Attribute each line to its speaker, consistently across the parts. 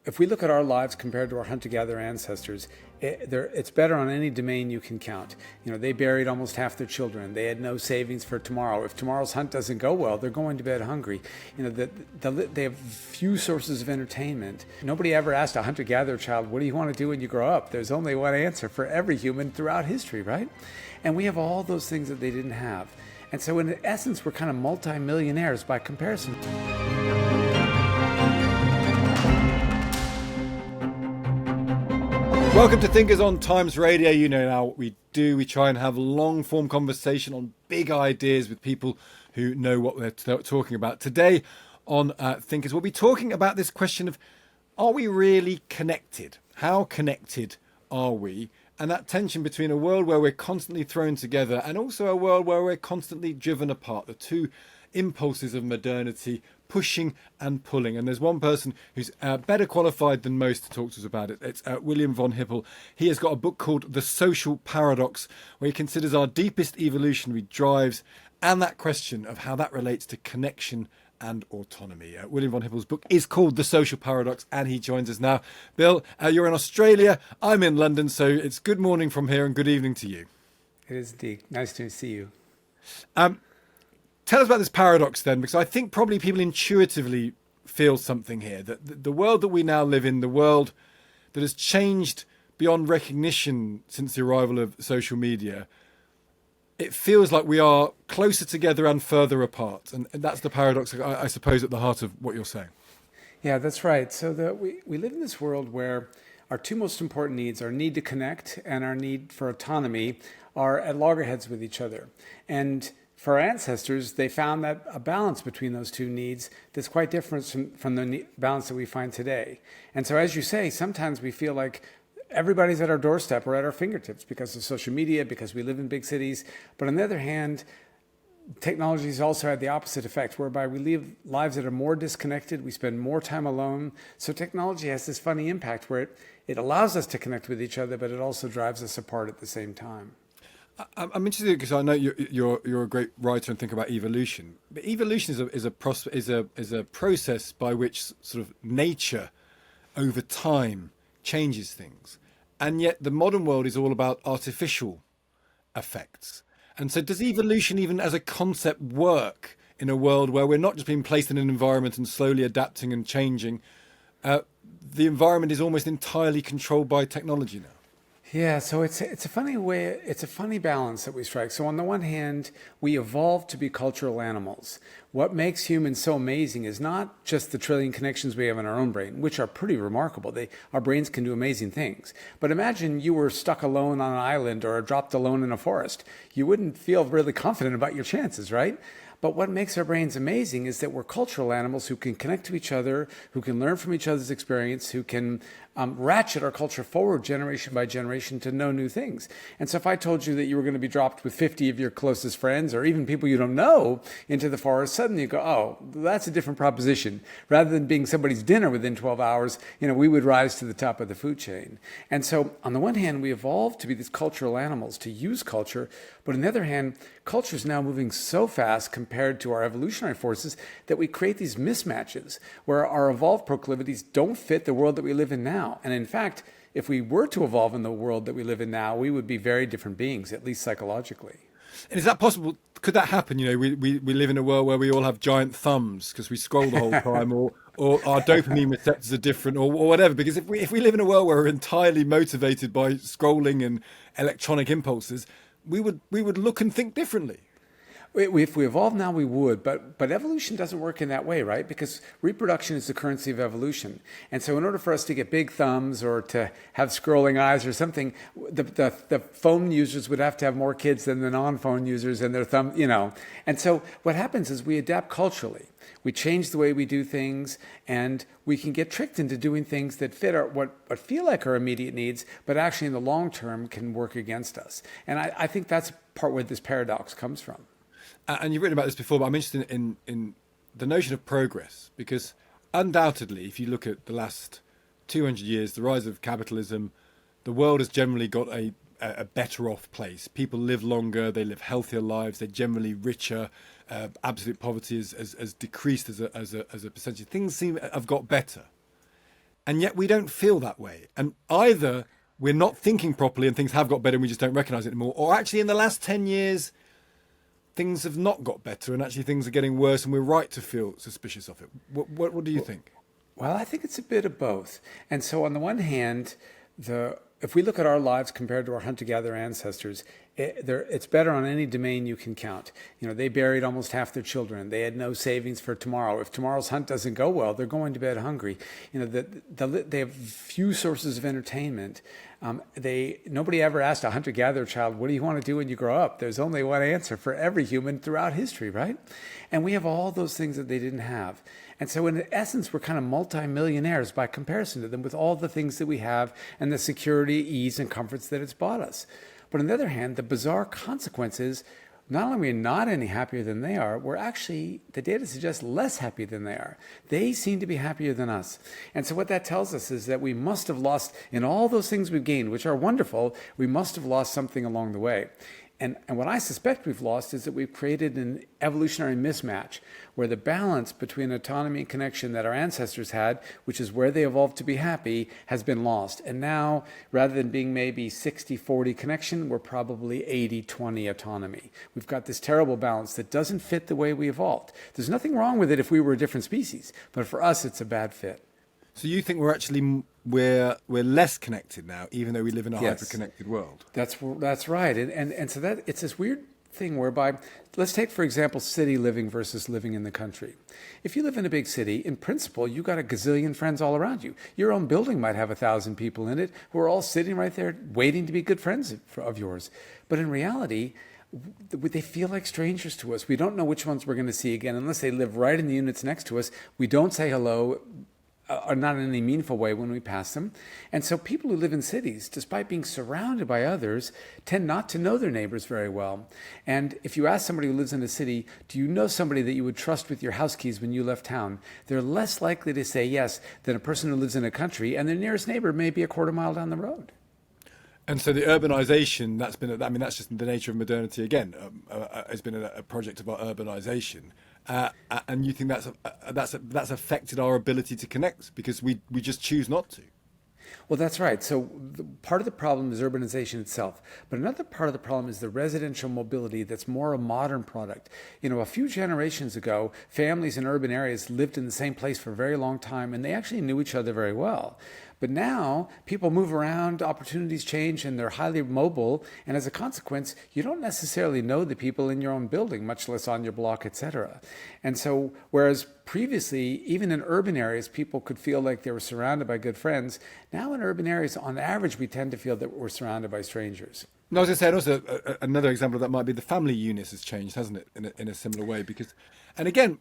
Speaker 1: if we look at our lives compared to our hunter-gatherer ancestors, it's better on any domain you can count. They buried almost half their children. They had no savings for tomorrow. If tomorrow's hunt doesn't go well, they're going to bed hungry. They have few sources of entertainment. Nobody ever asked a hunter-gatherer child, what do you want to do when you grow up? There's only one answer for every human throughout history, right? And we have all those things that they didn't have. And so in essence, we're kind of multi-millionaires by comparison.
Speaker 2: Welcome to Thinkers on Times Radio. You know now what we do. We try and have long-form conversation on big ideas with people who know what they're talking about. Today on Thinkers, we'll be talking about this question of, are we really connected? How connected are we? And that tension between a world where we're constantly thrown together and also a world where we're constantly driven apart. The two impulses of modernity, pushing and pulling. And there's one person who's better qualified than most to talk to us about it. It's William von Hippel. He has got a book called The Social Paradox, where he considers our deepest evolutionary drives and that question of how that relates to connection and autonomy. William von Hippel's book is called The Social Paradox, and he joins us now. Bill, you're in Australia. I'm in London, so it's good morning from here and good evening to you.
Speaker 1: It is indeed. Nice to see you.
Speaker 2: Tell us about this paradox then, because I think probably people intuitively feel something here, that the world that we now live in, the world that has changed beyond recognition since the arrival of social media, it feels like we are closer together and further apart. And that's the paradox, I suppose, at the heart of what you're saying.
Speaker 1: Yeah, that's right. So we live in this world where our two most important needs, our need to connect and our need for autonomy, are at loggerheads with each other. And for our ancestors, they found that a balance between those two needs that's quite different from the balance that we find today. And so, as you say, sometimes we feel like everybody's at our doorstep or at our fingertips because of social media, because we live in big cities. But on the other hand, technology has also had the opposite effect, whereby we live lives that are more disconnected, we spend more time alone. So technology has this funny impact where it allows us to connect with each other, but it also drives us apart at the same time.
Speaker 2: I'm interested because I know you're a great writer and think about evolution. But evolution is a process by which sort of nature, over time, changes things, and yet the modern world is all about artificial effects. And so, does evolution, even as a concept, work in a world where we're not just being placed in an environment and slowly adapting and changing? The environment is almost entirely controlled by technology now.
Speaker 1: Yeah, so it's a funny way, it's a funny balance that we strike. So on the one hand, we evolved to be cultural animals. What makes humans so amazing is not just the trillion connections we have in our own brain, which are pretty remarkable. Our brains can do amazing things. But imagine you were stuck alone on an island or dropped alone in a forest. You wouldn't feel really confident about your chances, right? But what makes our brains amazing is that we're cultural animals who can connect to each other, who can learn from each other's experience, who can ratchet our culture forward generation by generation to know new things. And so if I told you that you were going to be dropped with 50 of your closest friends or even people you don't know into the forest, suddenly you go, oh, that's a different proposition. Rather than being somebody's dinner within 12 hours, we would rise to the top of the food chain. And so on the one hand, we evolved to be these cultural animals, to use culture. But on the other hand, culture is now moving so fast compared to our evolutionary forces that we create these mismatches where our evolved proclivities don't fit the world that we live in now. And in fact, if we were to evolve in the world that we live in now, we would be very different beings, at least psychologically.
Speaker 2: And is that possible? Could that happen? We live in a world where we all have giant thumbs because we scroll the whole time, or our dopamine receptors are different, or whatever. Because if we live in a world where we're entirely motivated by scrolling and electronic impulses, we would look and think differently.
Speaker 1: If we evolve now, we would, but evolution doesn't work in that way, right? Because reproduction is the currency of evolution. And so in order for us to get big thumbs or to have scrolling eyes or something, the phone users would have to have more kids than the non-phone users and their thumb, And so what happens is we adapt culturally. We change the way we do things, and we can get tricked into doing things that fit what feel like our immediate needs, but actually in the long term can work against us. And I think that's part where this paradox comes from.
Speaker 2: And you've written about this before, but I'm interested in the notion of progress, because undoubtedly, if you look at the last 200 years, the rise of capitalism, the world has generally got a better off place. People live longer, they live healthier lives, they're generally richer. Absolute poverty has decreased as a percentage. Things seem to have got better. And yet we don't feel that way. And either we're not thinking properly and things have got better and we just don't recognize it anymore, or actually in the last 10 years, things have not got better and actually things are getting worse and we're right to feel suspicious of it. What do you think?
Speaker 1: Well, I think it's a bit of both. And so, on the one hand, if we look at our lives compared to our hunter-gatherer ancestors, it's better on any domain you can count. They buried almost half their children. They had no savings for tomorrow. If tomorrow's hunt doesn't go well, they're going to bed hungry. They have few sources of entertainment. Nobody ever asked a hunter-gatherer child, what do you want to do when you grow up? There's only one answer for every human throughout history, right? And we have all those things that they didn't have. And so in essence, we're kind of multi-millionaires by comparison to them with all the things that we have and the security, ease, and comforts that it's bought us. But on the other hand, the bizarre consequence is not only are we not any happier than they are, we're actually, the data suggests, less happy than they are. They seem to be happier than us. And so what that tells us is that we must have lost, in all those things we've gained, which are wonderful, we must have lost something along the way. And what I suspect we've lost is that we've created an evolutionary mismatch where the balance between autonomy and connection that our ancestors had, which is where they evolved to be happy, has been lost. And now, rather than being maybe 60-40 connection, we're probably 80-20 autonomy. We've got this terrible balance that doesn't fit the way we evolved. There's nothing wrong with it if we were a different species, but for us, it's a bad fit.
Speaker 2: So you think we're less connected now, even though we live in a
Speaker 1: Yes.
Speaker 2: hyper-connected world?
Speaker 1: That's right. And so that it's this weird thing whereby, let's take, for example, city living versus living in the country. If you live in a big city, in principle, you got a gazillion friends all around you. Your own building might have 1,000 people in it who are all sitting right there waiting to be good friends of yours. But in reality, they feel like strangers to us. We don't know which ones we're going to see again unless they live right in the units next to us. We don't say hello. Or not in any meaningful way when we pass them. And so people who live in cities, despite being surrounded by others, tend not to know their neighbors very well. And if you ask somebody who lives in a city, do you know somebody that you would trust with your house keys when you left town? They're less likely to say yes than a person who lives in a country and their nearest neighbor may be a quarter mile down the road.
Speaker 2: And so the urbanization, that's just the nature of modernity again. Has been a project about urbanization. And you think that's affected our ability to connect because we just choose not to.
Speaker 1: Well, that's right. So part of the problem is urbanization itself. But another part of the problem is the residential mobility that's more a modern product. A few generations ago, families in urban areas lived in the same place for a very long time, and they actually knew each other very well. But now people move around, opportunities change, and they're highly mobile. And as a consequence, you don't necessarily know the people in your own building, much less on your block, etc. And so whereas previously, even in urban areas, people could feel like they were surrounded by good friends, now in urban areas, on average, we tend to feel that we're surrounded by strangers.
Speaker 2: No, I was going to say, and also another example of that might be the family unit has changed, hasn't it, in a similar way? Because, and again,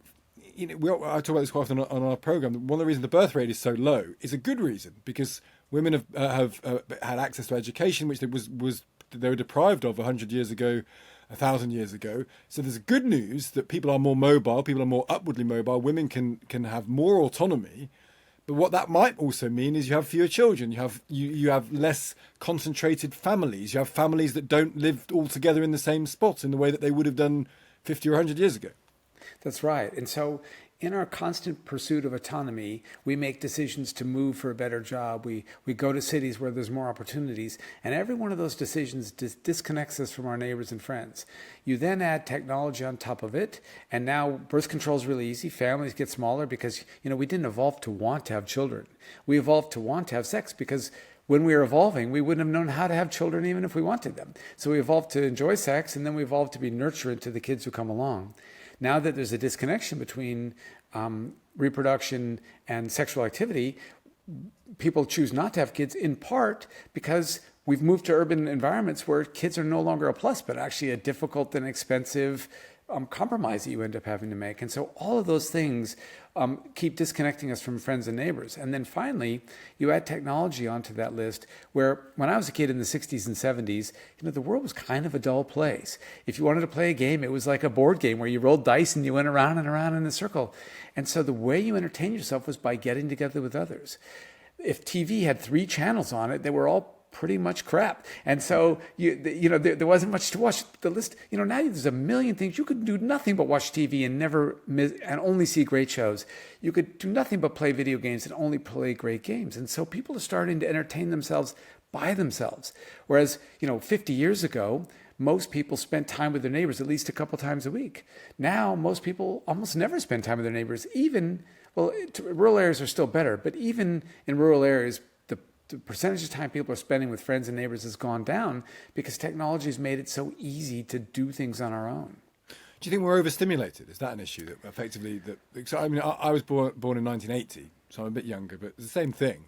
Speaker 2: I talk about this quite often on our program. One of the reasons the birth rate is so low is a good reason because women have had access to education, which they were deprived of 100 years ago, 1,000 years ago. So there's good news that people are more mobile, people are more upwardly mobile. Women can have more autonomy. But what that might also mean is you have fewer children. You have less concentrated families. You have families that don't live all together in the same spot in the way that they would have done 50 or 100 years ago.
Speaker 1: That's right. And so in our constant pursuit of autonomy, we make decisions to move for a better job. We go to cities where there's more opportunities. And every one of those decisions disconnects us from our neighbors and friends. You then add technology on top of it. And now birth control is really easy. Families get smaller because, we didn't evolve to want to have children. We evolved to want to have sex because when we were evolving, we wouldn't have known how to have children even if we wanted them. So we evolved to enjoy sex, and then we evolved to be nurturant to the kids who come along. Now that there's a disconnection between reproduction and sexual activity, people choose not to have kids in part because we've moved to urban environments where kids are no longer a plus, but actually a difficult and expensive compromise that you end up having to make. And so all of those things keep disconnecting us from friends and neighbors. And then finally, you add technology onto that list where when I was a kid in the 60s and 70s, the world was kind of a dull place. If you wanted to play a game, it was like a board game where you rolled dice and you went around and around in a circle. And so the way you entertained yourself was by getting together with others. If TV had 3 channels on it, they were all pretty much crap. And so there wasn't much to watch. The list, now there's a million things. You could do nothing but watch TV and never miss, and only see great shows. You could do nothing but play video games and only play great games. And so people are starting to entertain themselves by themselves. Whereas 50 years ago, most people spent time with their neighbors at least a couple times a week. Now, most people almost never spend time with their neighbors. Rural areas are still better, but even in rural areas, the percentage of time people are spending with friends and neighbors has gone down because technology has made it so easy to do things on our own.
Speaker 2: Do you think we're overstimulated? Is that an issue that effectively I was born in 1980, so I'm a bit younger, but it's the same thing.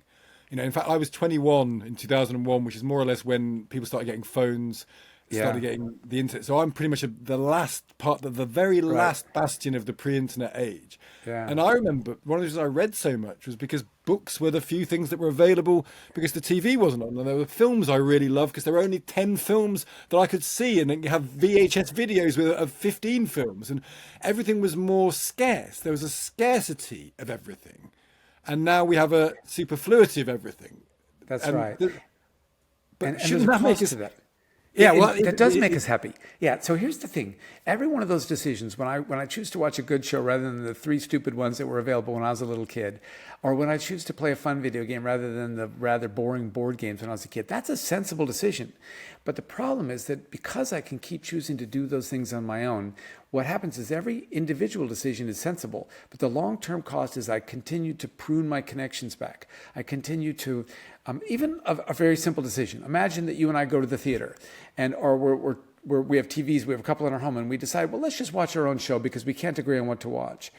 Speaker 2: In fact, I was 21 in 2001, which is more or less when people started getting phones, started getting the internet. So I'm pretty much the very last bastion of the pre-internet age.
Speaker 1: Yeah.
Speaker 2: And I remember one of the reasons I read so much was because books were the few things that were available because the TV wasn't on. And there were films I really loved because there were only 10 films that I could see. And then you have VHS videos of 15 films. And everything was more scarce. There was a scarcity of everything. And now we have a superfluity of everything.
Speaker 1: That's right.
Speaker 2: But shouldn't that make us...
Speaker 1: Yeah, that does make us happy. Yeah, so here's the thing. Every one of those decisions, when I choose to watch a good show rather than the 3 stupid ones that were available when I was a little kid, or when I choose to play a fun video game rather than the rather boring board games when I was a kid, that's a sensible decision. But the problem is that because I can keep choosing to do those things on my own, what happens is every individual decision is sensible, but the long-term cost is I continue to prune my connections back. I continue to, even a very simple decision. Imagine that you and I go to the theater, or we have TVs, we have a couple in our home, and we decide, well, let's just watch our own show because we can't agree on what to watch.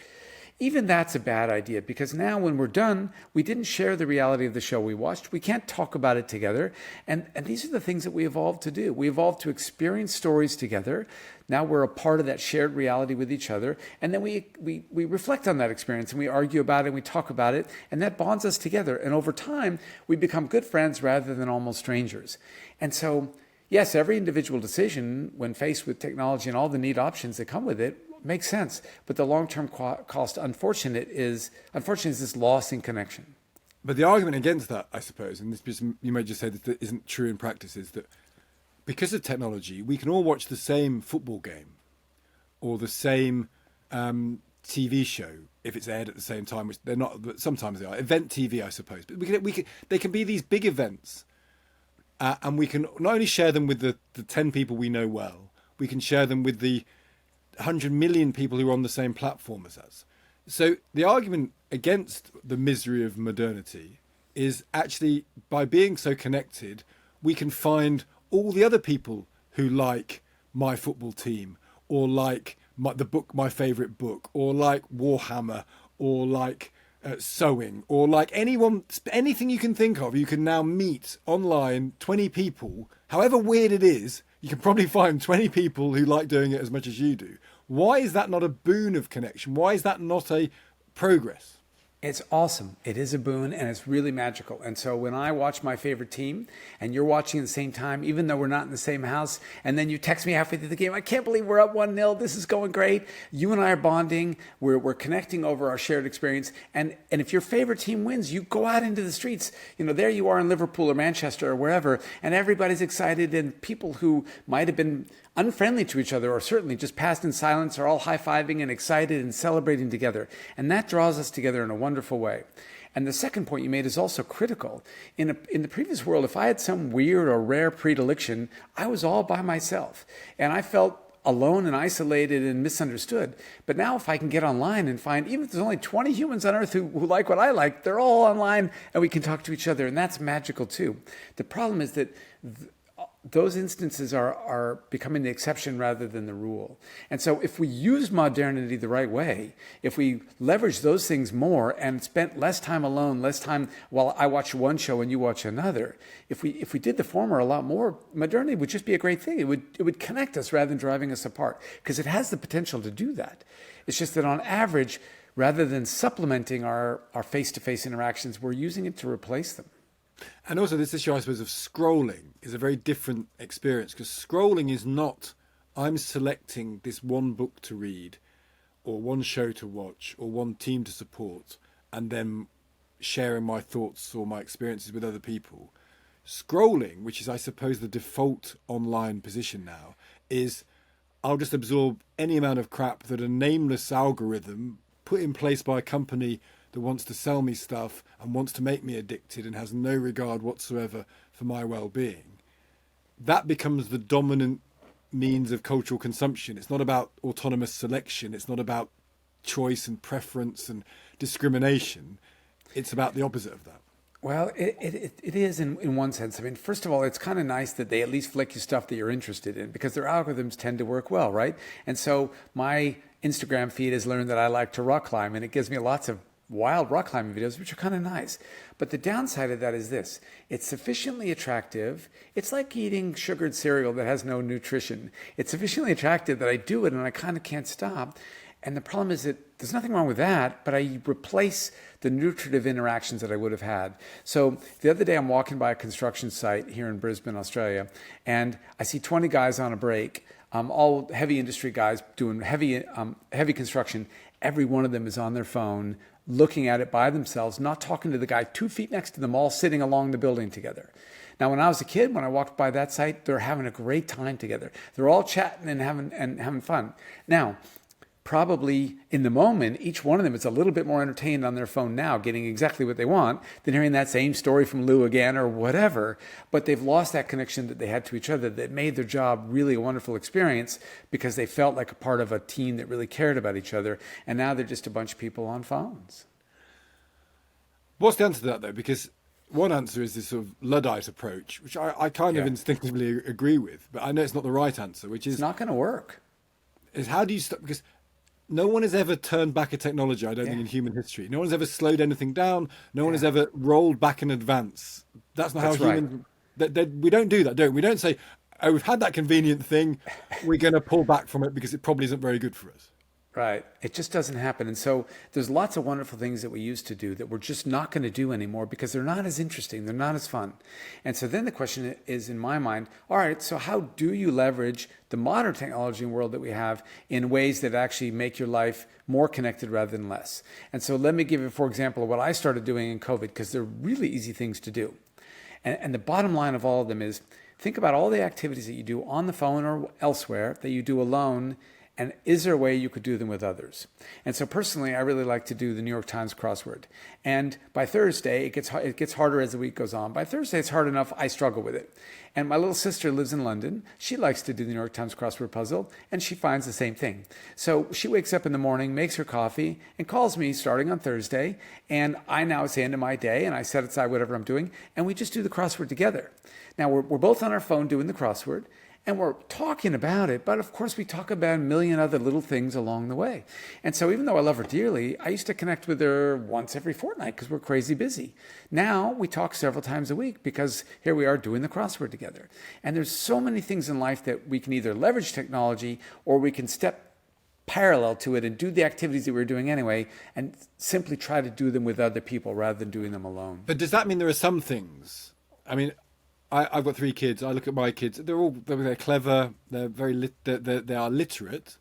Speaker 1: Even that's a bad idea because now when we're done, we didn't share the reality of the show we watched. We can't talk about it together. And these are the things that we evolved to do. We evolved to experience stories together. Now we're a part of that shared reality with each other. And then we reflect on that experience and we argue about it and we talk about it. And that bonds us together. And over time, we become good friends rather than almost strangers. And so, yes, every individual decision when faced with technology and all the neat options that come with it makes sense, but the long-term cost, unfortunately, is this loss in connection.
Speaker 2: But the argument against that, I suppose, and this you may just say that isn't true in practice, is that because of technology, we can all watch the same football game or the same TV show if it's aired at the same time, which they're not. But sometimes they are event TV, I suppose. But they can be these big events, and we can not only share them with the 10 people we know well, we can share them with the 100 million people who are on the same platform as us. So the argument against the misery of modernity is actually by being so connected, we can find all the other people who like my football team or like my favorite book or like Warhammer or like sewing or like anything you can think of. You can now meet online 20 people, however weird it is. You can probably find 20 people who like doing it as much as you do. Why is that not a boon of connection? Why is that not a progress?
Speaker 1: It's awesome. It is a boon and it's really magical. And so when I watch my favorite team and you're watching at the same time, even though we're not in the same house, and then you text me halfway through the game, I can't believe we're up 1-0. This is going great. You and I are bonding. We're connecting over our shared experience. And if your favorite team wins, you go out into the streets. There you are in Liverpool or Manchester or wherever, and everybody's excited. And people who might have been unfriendly to each other or certainly just passed in silence are all high-fiving and excited and celebrating together. And that draws us together in a wonderful way. And the second point you made is also critical. In the previous world, if I had some weird or rare predilection, I was all by myself. And I felt alone and isolated and misunderstood. But now if I can get online and find, even if there's only 20 humans on earth who like what I like, they're all online and we can talk to each other. And that's magical too. The problem is that those instances are becoming the exception rather than the rule. And so if we use modernity the right way, if we leverage those things more and spent less time alone, less time while I watch one show and you watch another, if we did the former a lot more, modernity would just be a great thing. It would connect us rather than driving us apart because it has the potential to do that. It's just that on average, rather than supplementing our face-to-face interactions, we're using it to replace them.
Speaker 2: And also this issue, I suppose, of scrolling is a very different experience because scrolling is not, I'm selecting this one book to read or one show to watch or one team to support and then sharing my thoughts or my experiences with other people. scrolling, which is, I suppose, the default online position now, is I'll just absorb any amount of crap that a nameless algorithm put in place by a company that wants to sell me stuff and wants to make me addicted and has no regard whatsoever for my well-being. That becomes the dominant means of cultural consumption. It's not about autonomous selection. It's not about choice and preference and discrimination. It's about the opposite of that.
Speaker 1: Well, it is in one sense. I mean, first of all, it's kind of nice that they at least flick you stuff that you're interested in because their algorithms tend to work well, right? And so my Instagram feed has learned that I like to rock climb, and it gives me lots of wild rock climbing videos, which are kind of nice. But the downside of that is this: it's sufficiently attractive. It's like eating sugared cereal that has no nutrition. It's sufficiently attractive that I do it and I kind of can't stop. And the problem is that there's nothing wrong with that, but I replace the nutritive interactions that I would have had. So the other day I'm walking by a construction site here in Brisbane, Australia, and I see 20 guys on a break, all heavy industry guys doing heavy construction. Every one of them is on their phone, looking at it by themselves, not talking to the guy 2 feet next to them, all sitting along the building together. Now, when I was a kid, when I walked by that site, they're having a great time together. They're all chatting and having fun. Now, probably in the moment, each one of them is a little bit more entertained on their phone now, getting exactly what they want, than hearing that same story from Lou again or whatever. But they've lost that connection that they had to each other that made their job really a wonderful experience because they felt like a part of a team that really cared about each other. And now they're just a bunch of people on phones.
Speaker 2: What's the answer to that, though? Because one answer is this sort of Luddite approach, which I kind of instinctively agree with, but I know it's not the right answer, which is...
Speaker 1: It's not going to work.
Speaker 2: Is how do you stop... Because no one has ever turned back a technology, I don't think, in human history. No one's ever slowed anything down. No one has ever rolled back in advance. That's not how humans... Right. We don't do that, don't we? We don't say, oh, we've had that convenient thing, we're going to pull back from it because it probably isn't very good for us.
Speaker 1: Right. It just doesn't happen. And so there's lots of wonderful things that we used to do that we're just not going to do anymore because they're not as interesting. They're not as fun. And so then the question is, in my mind, all right, so how do you leverage the modern technology and world that we have in ways that actually make your life more connected rather than less? And so let me give you, for example, what I started doing in COVID, because they're really easy things to do. And the bottom line of all of them is think about all the activities that you do on the phone or elsewhere that you do alone. And is there a way you could do them with others? And so personally, I really like to do the New York Times crossword. And by Thursday, it gets harder as the week goes on. By Thursday, it's hard enough. I struggle with it. And my little sister lives in London. She likes to do the New York Times crossword puzzle, and she finds the same thing. So she wakes up in the morning, makes her coffee, and calls me starting on Thursday. And I now, it's the end of my day, and I set aside whatever I'm doing, and we just do the crossword together. Now, we're both on our phone doing the crossword. And we're talking about it, but of course we talk about a million other little things along the way. And so even though I love her dearly, I used to connect with her once every fortnight because we're crazy busy. Now we talk several times a week because here we are doing the crossword together. And there's so many things in life that we can either leverage technology or we can step parallel to it and do the activities that we're doing anyway and simply try to do them with other people rather than doing them alone.
Speaker 2: But does that mean there are some things? I mean, I've got 3 kids. I look at my kids. They're clever. They're they are literate.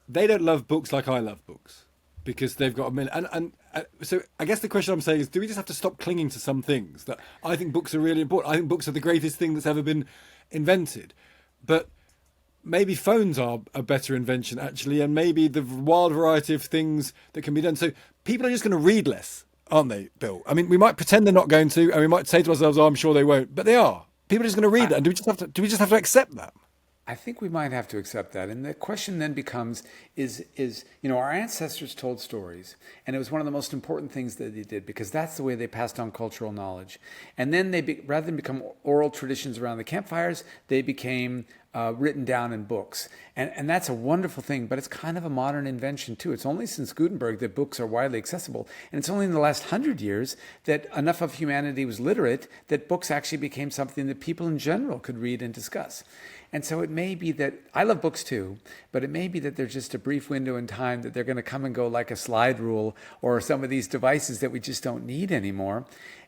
Speaker 2: They don't love books like I love books because they've got a minute. And so I guess the question I'm saying is, do we just have to stop clinging to some things that I think books are really important? I think books are the greatest thing that's ever been invented. But maybe phones are a better invention, actually, and maybe the wild variety of things that can be done. So people are just going to read less, aren't they, Bill? I mean, we might pretend they're not going to, and we might say to ourselves, "Oh, I'm sure they won't," but they are. People are just going to read that, and do we just have to accept that?
Speaker 1: I think we might have to accept that. And the question then becomes, our ancestors told stories, and it was one of the most important things that they did because that's the way they passed on cultural knowledge. And then rather than become oral traditions around the campfires, they became written down in books. And that's a wonderful thing, but it's kind of a modern invention too. It's only since Gutenberg that books are widely accessible. And it's only in the last 100 years that enough of humanity was literate that books actually became something that people in general could read and discuss. And so it may be that, I love books too, but it may be that there's just a brief window in time that they're going to come and go like a slide rule or some of these devices that we just don't need anymore.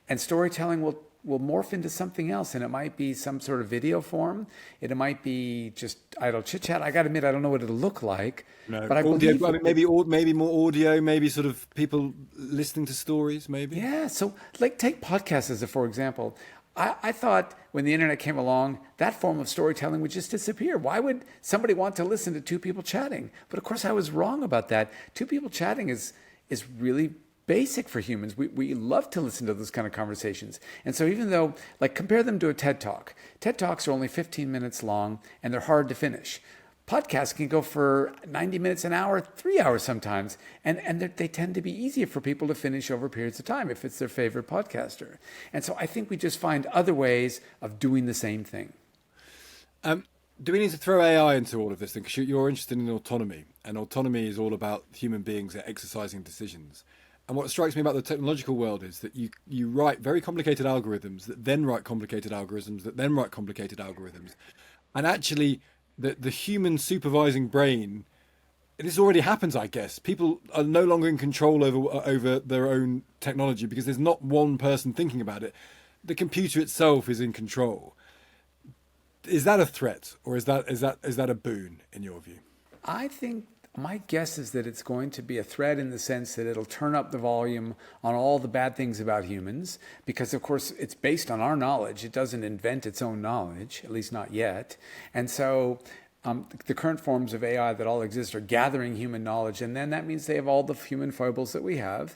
Speaker 1: And storytelling will morph into something else, and it might be some sort of video form. It might be just idle chit chat. I got to admit, I don't know what it'll look like.
Speaker 2: No,
Speaker 1: but I
Speaker 2: audio,
Speaker 1: believe
Speaker 2: maybe more audio, maybe sort of people listening to stories, maybe.
Speaker 1: Yeah. So, like, take podcasts as for example. I thought when the internet came along, that form of storytelling would just disappear. Why would somebody want to listen to two people chatting? But of course, I was wrong about that. Two people chatting is really basic for humans. We love to listen to those kind of conversations. And so even though, like, compare them to a TED Talk. TED Talks are only 15 minutes long, and they're hard to finish. Podcasts can go for 90 minutes, an hour, 3 hours sometimes. And they tend to be easier for people to finish over periods of time if it's their favorite podcaster. And so I think we just find other ways of doing the same thing.
Speaker 2: Do we need to throw AI into all of this thing? Because you're interested in autonomy, and autonomy is all about human beings exercising decisions. And what strikes me about the technological world is that you write very complicated algorithms that then write complicated algorithms that then write complicated algorithms. And actually, the human supervising brain, this already happens, I guess. People are no longer in control over their own technology because there's not one person thinking about it. The computer itself is in control. Is that a threat, or is that a boon in your view?
Speaker 1: I think my guess is that it's going to be a threat in the sense that it'll turn up the volume on all the bad things about humans, because of course it's based on our knowledge. It doesn't invent its own knowledge, at least not yet. And so the current forms of AI that all exist are gathering human knowledge, and then that means they have all the human foibles that we have.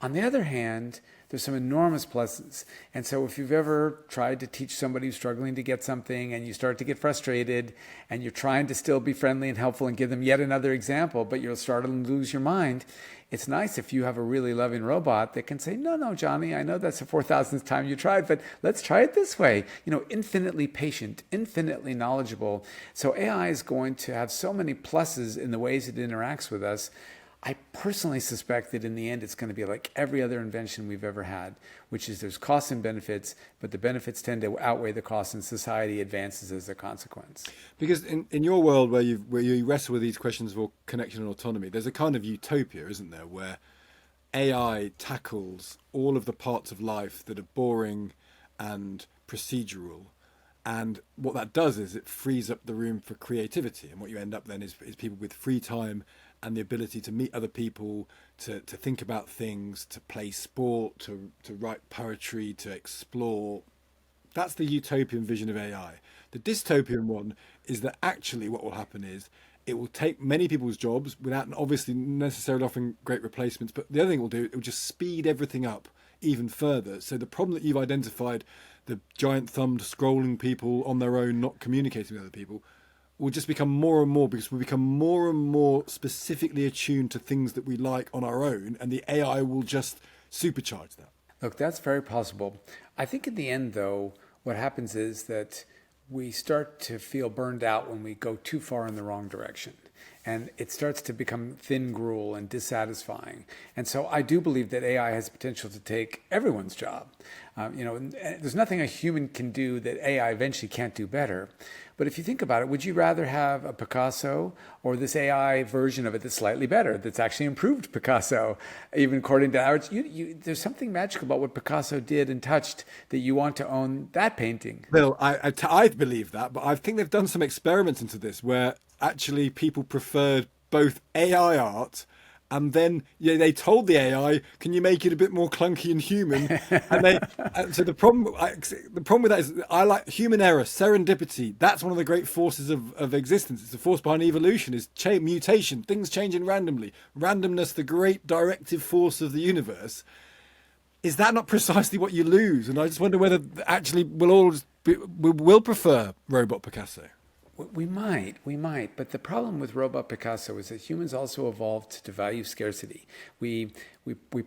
Speaker 1: On the other hand, there's some enormous pluses. And so if you've ever tried to teach somebody who's struggling to get something and you start to get frustrated and you're trying to still be friendly and helpful and give them yet another example, but you'll start to lose your mind, it's nice if you have a really loving robot that can say, no, Johnny, I know that's the 4,000th time you tried, but let's try it this way. Infinitely patient, infinitely knowledgeable. So AI is going to have so many pluses in the ways it interacts with us. I personally suspect that in the end, it's going to be like every other invention we've ever had, which is there's costs and benefits, but the benefits tend to outweigh the costs and society advances as a consequence.
Speaker 2: Because in your world where you wrestle with these questions of connection and autonomy, there's a kind of utopia, isn't there, where AI tackles all of the parts of life that are boring and procedural. And what that does is it frees up the room for creativity. And what you end up then is people with free time and the ability to meet other people, to think about things, to play sport, to write poetry, to explore. That's the utopian vision of AI. The dystopian one is that actually what will happen is it will take many people's jobs without obviously necessarily offering great replacements. But the other thing it will do, it will just speed everything up even further. So the problem that you've identified, the giant-thumbed scrolling people on their own, not communicating with other people, will just become more and more, because we become more and more specifically attuned to things that we like on our own, and the AI will just supercharge that.
Speaker 1: Look, that's very possible. I think in the end, though, what happens is that we start to feel burned out when we go too far in the wrong direction. And it starts to become thin gruel and dissatisfying. And so I do believe that AI has potential to take everyone's job. There's nothing a human can do that AI eventually can't do better. But if you think about it, would you rather have a Picasso or this AI version of it that's slightly better, that's actually improved Picasso, even according to ours? There's something magical about what Picasso did and touched that you want to own that painting.
Speaker 2: Bill, I believe that, but I think they've done some experiments into this where actually people preferred both AI art, and then they told the AI, "Can you make it a bit more clunky and human?" And so the problem with that is I like human error, serendipity. That's one of the great forces of existence. It's the force behind evolution. Is mutation, things changing randomly, randomness, the great directive force of the universe. Is that not precisely what you lose? And I just wonder whether actually we'll prefer robot Picasso.
Speaker 1: We might, but the problem with Robot Picasso is that humans also evolved to value scarcity. We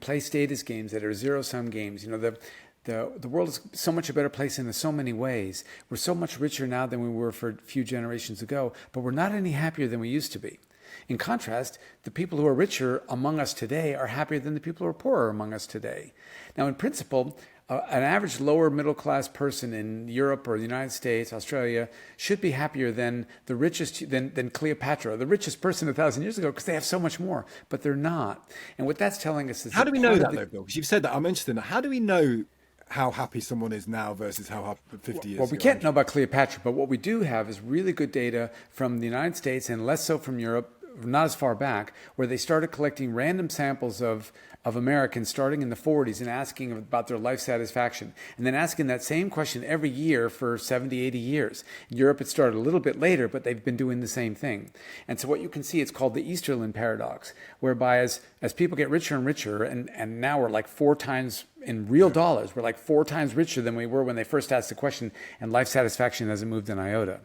Speaker 1: play status games that are zero-sum games. The world is so much a better place in so many ways. We're so much richer now than we were for a few generations ago, but we're not any happier than we used to be. In contrast, the people who are richer among us today are happier than the people who are poorer among us today. Now, in principle, an average lower middle class person in Europe or the United States, Australia, should be happier than the richest, than Cleopatra, the richest person 1,000 years ago, because they have so much more, but they're not. And what that's telling us is
Speaker 2: how do we know that, though, Bill? Because you've said that. I'm interested in that. How do we know how happy someone is now versus how happy 50 years ago?
Speaker 1: Well, we can't know about Cleopatra, but what we do have is really good data from the United States and less so from Europe, not as far back, where they started collecting random samples of Americans starting in the 40s and asking about their life satisfaction, and then asking that same question every year for 70, 80 years. In Europe, it started a little bit later, but they've been doing the same thing. And so what you can see, it's called the Easterlin paradox, whereby as people get richer and richer, and now we're like 4 times in real dollars, we're like 4 times richer than we were when they first asked the question, and life satisfaction hasn't moved an iota.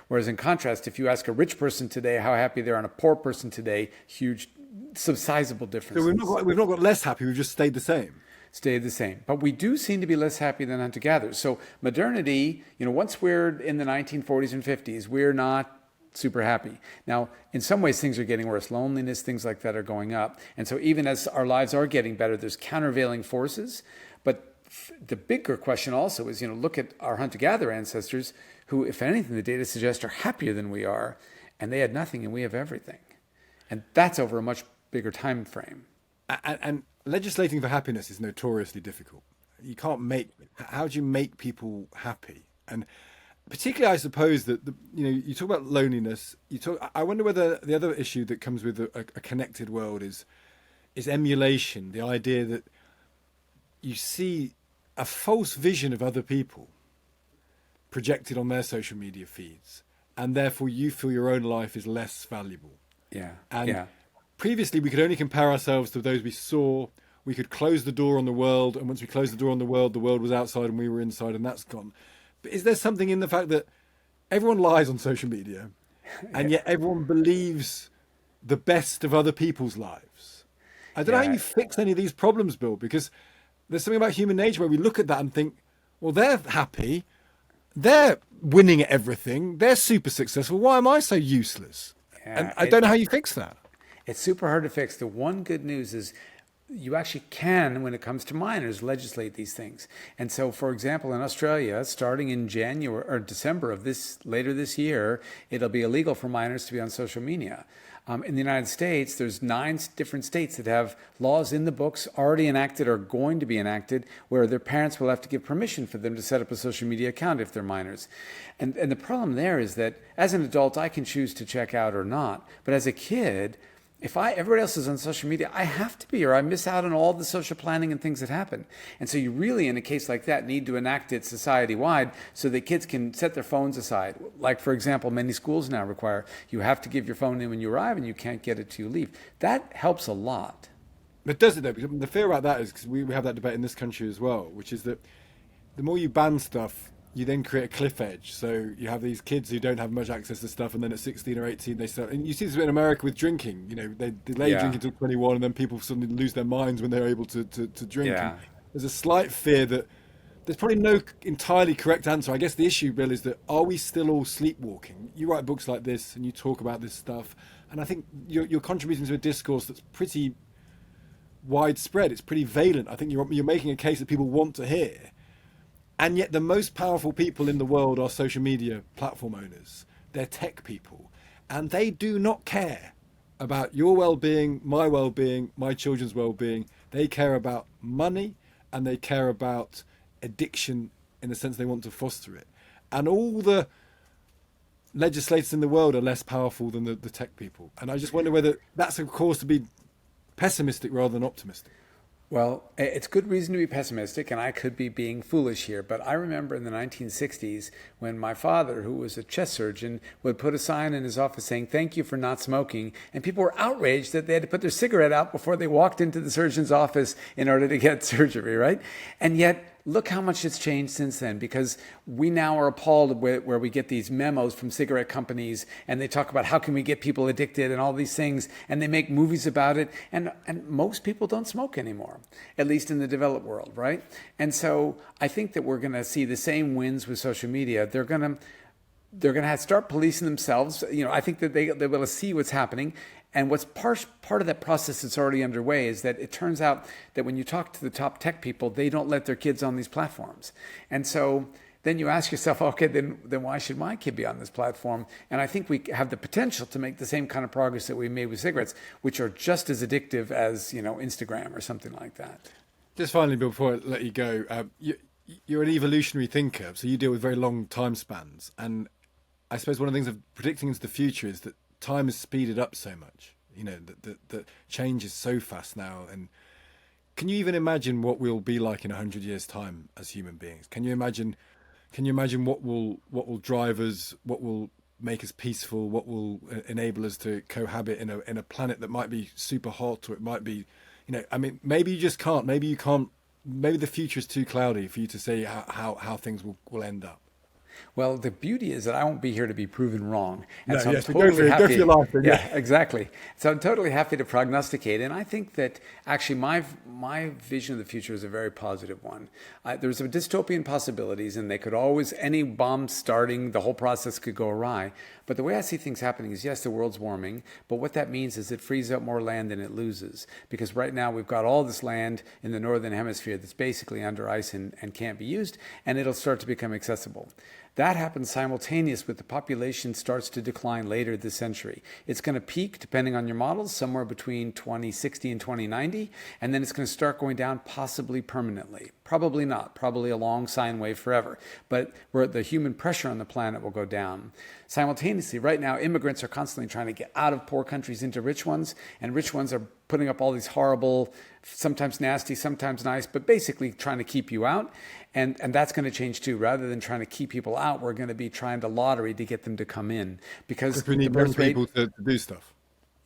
Speaker 1: Whereas in contrast, if you ask a rich person today how happy they are and a poor person today, huge, sizable differences.
Speaker 2: So we've not got less happy, we've just stayed the same.
Speaker 1: Stayed the same. But we do seem to be less happy than hunter-gatherers. So modernity, once we're in the 1940s and 50s, we're not super happy. Now, in some ways, things are getting worse. Loneliness, things like that are going up. And so even as our lives are getting better, there's countervailing forces. But the bigger question also is, look at our hunter-gatherer ancestors who, if anything, the data suggests are happier than we are, and they had nothing and we have everything. And that's over a much bigger time frame.
Speaker 2: And legislating for happiness is notoriously difficult. How do you make people happy? And particularly, I suppose that you talk about loneliness. I wonder whether the other issue that comes with a connected world is emulation. The idea that you see a false vision of other people projected on their social media feeds, and therefore you feel your own life is less valuable.
Speaker 1: Yeah.
Speaker 2: And previously, we could only compare ourselves to those we saw. We could close the door on the world, and once we closed the door on the world was outside and we were inside, and that's gone. But is there something in the fact that everyone lies on social media, and yet everyone believes the best of other people's lives? I don't know how you fix any of these problems, Bill, because there's something about human nature where we look at that and think, well, they're happy, they're winning at everything, they're super successful. Why am I so useless? And I don't know how you fix that.
Speaker 1: It's super hard to fix. The one good news is you actually can, when it comes to minors, legislate these things. And so, for example, in Australia, starting in January or December of later this year, it'll be illegal for minors to be on social media. In the United States, there's 9 different states that have laws in the books already enacted or going to be enacted where their parents will have to give permission for them to set up a social media account if they're minors. And the problem there is that as an adult, I can choose to check out or not. But as a kid, if everybody else is on social media, I have to be, or I miss out on all the social planning and things that happen. And so you really, in a case like that, need to enact it society-wide so that kids can set their phones aside. Like, for example, many schools now require you have to give your phone in when you arrive and you can't get it till you leave. That helps a lot.
Speaker 2: But does it though? Because the fear about that is, because we have that debate in this country as well, which is that the more you ban stuff, you then create a cliff edge. So you have these kids who don't have much access to stuff, and then at 16 or 18 they start. And you see this in America with drinking. They delay drinking until 21, and then people suddenly lose their minds when they're able to drink.
Speaker 1: Yeah.
Speaker 2: And there's a slight fear that there's probably no entirely correct answer. I guess the issue, Bill, is that are we still all sleepwalking? You write books like this and you talk about this stuff, and I think you're contributing to a discourse that's pretty widespread. It's pretty valent. I think you're making a case that people want to hear. And yet the most powerful people in the world are social media platform owners. They're tech people. And they do not care about your well-being, my children's well-being. They care about money, and they care about addiction in the sense they want to foster it. And all the legislators in the world are less powerful than the tech people. And I just wonder whether that's a cause to be pessimistic rather than optimistic.
Speaker 1: Well, it's good reason to be pessimistic, and I could be being foolish here, but I remember in the 1960s when my father, who was a chest surgeon, would put a sign in his office saying, "Thank you for not smoking," and people were outraged that they had to put their cigarette out before they walked into the surgeon's office in order to get surgery, right? And yet, look how much it's changed since then, because we now are appalled where we get these memos from cigarette companies and they talk about how can we get people addicted and all these things, and they make movies about it, and most people don't smoke anymore, at least in the developed world, right? And so I think that we're going to see the same wins with social media. They're going to have to start policing themselves. I think that they're able to see what's happening. And what's part of that process that's already underway is that it turns out that when you talk to the top tech people, they don't let their kids on these platforms. And so then you ask yourself, okay, then why should my kid be on this platform? And I think we have the potential to make the same kind of progress that we made with cigarettes, which are just as addictive as, Instagram or something like that.
Speaker 2: Just finally, Bill, before I let you go, you're an evolutionary thinker, so you deal with very long time spans. And I suppose one of the things of predicting into the future is that time has speeded up so much. You know, that change is so fast now. And can you even imagine what we'll be like in 100 years' time as human beings? Can you imagine what will drive us, what will make us peaceful, what will enable us to cohabit in a planet that might be super hot, or it might be, you know, I mean, maybe you just can't. Maybe you can't. Maybe the future is too cloudy for you to say how things will end up.
Speaker 1: Well, the beauty is that I won't be here to be proven wrong. And
Speaker 2: No,
Speaker 1: so I'm
Speaker 2: yes,
Speaker 1: totally
Speaker 2: go for
Speaker 1: happy.
Speaker 2: your life then,
Speaker 1: Yeah, exactly. So I'm totally happy to prognosticate. And I think that actually my vision of the future is a very positive one. There's a dystopian possibilities, and they could always, any bomb starting, the whole process could go awry. But the way I see things happening is, yes, the world's warming, but what that means is it frees up more land than it loses. Because right now we've got all this land in the northern hemisphere that's basically under ice and can't be used, and it'll start to become accessible. That happens simultaneous with the population starts to decline later this century. It's going to peak, depending on your models, somewhere between 2060 and 2090, and then it's going to start going down possibly permanently. Probably not, probably a long sine wave forever, but where the human pressure on the planet will go down. Simultaneously, right now, immigrants are constantly trying to get out of poor countries into rich ones, and rich ones are putting up all these horrible, sometimes nasty, sometimes nice, but basically trying to keep you out. And that's going to change too. Rather than trying to keep people out, we're going to be trying to lottery to get them to come in, because
Speaker 2: We need
Speaker 1: the
Speaker 2: young
Speaker 1: birth rate.
Speaker 2: people to do stuff.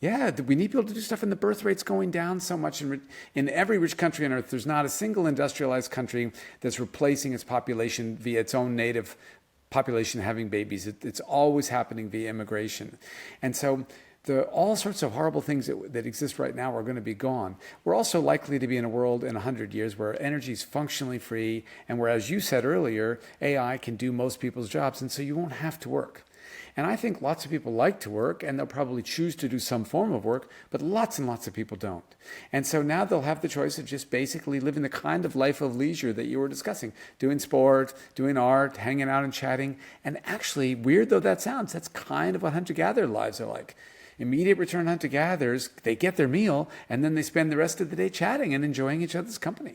Speaker 1: Yeah, we need people to do stuff, and the birth rate's going down so much. In every rich country on earth, there's not a single industrialized country that's replacing its population via its own native population having babies. It's always happening via immigration. And so all sorts of horrible things that exist right now are going to be gone. We're also likely to be in a world in 100 years where energy is functionally free, and where, as you said earlier, AI can do most people's jobs, and so you won't have to work. And I think lots of people like to work, and they'll probably choose to do some form of work, but lots and lots of people don't. And so now they'll have the choice of just basically living the kind of life of leisure that you were discussing, doing sport, doing art, hanging out and chatting. And actually, weird though that sounds, that's kind of what hunter-gatherer lives are like. Immediate return hunter-gatherers, they get their meal, and then they spend the rest of the day chatting and enjoying each other's company.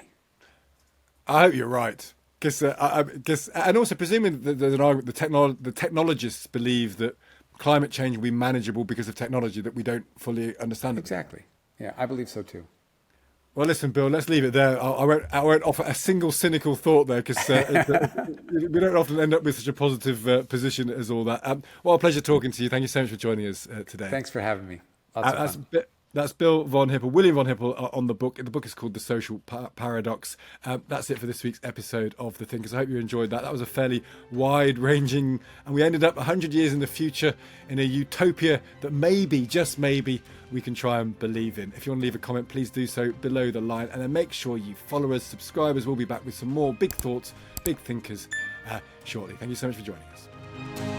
Speaker 2: I hope you're right. Because and also presuming that there's an argument, the technologists believe that climate change will be manageable because of technology that we don't fully understand.
Speaker 1: Exactly. Yeah, I believe so too.
Speaker 2: Well, listen, Bill, let's leave it there. I won't offer a single cynical thought there, because we don't often end up with such a positive position as all that. Well, a pleasure talking to you. Thank you so much for joining us today.
Speaker 1: Thanks for having me. Lots of fun.
Speaker 2: That's Bill von Hippel, William von Hippel, on the book. The book is called The Social Paradox. That's it for this week's episode of The Thinkers. I hope you enjoyed that. That was a fairly wide-ranging, and we ended up 100 years in the future in a utopia that maybe, just maybe, we can try and believe in. If you want to leave a comment, please do so below the line, and then make sure you follow us, subscribe us. We'll be back with some more big thoughts, big thinkers shortly. Thank you so much for joining us.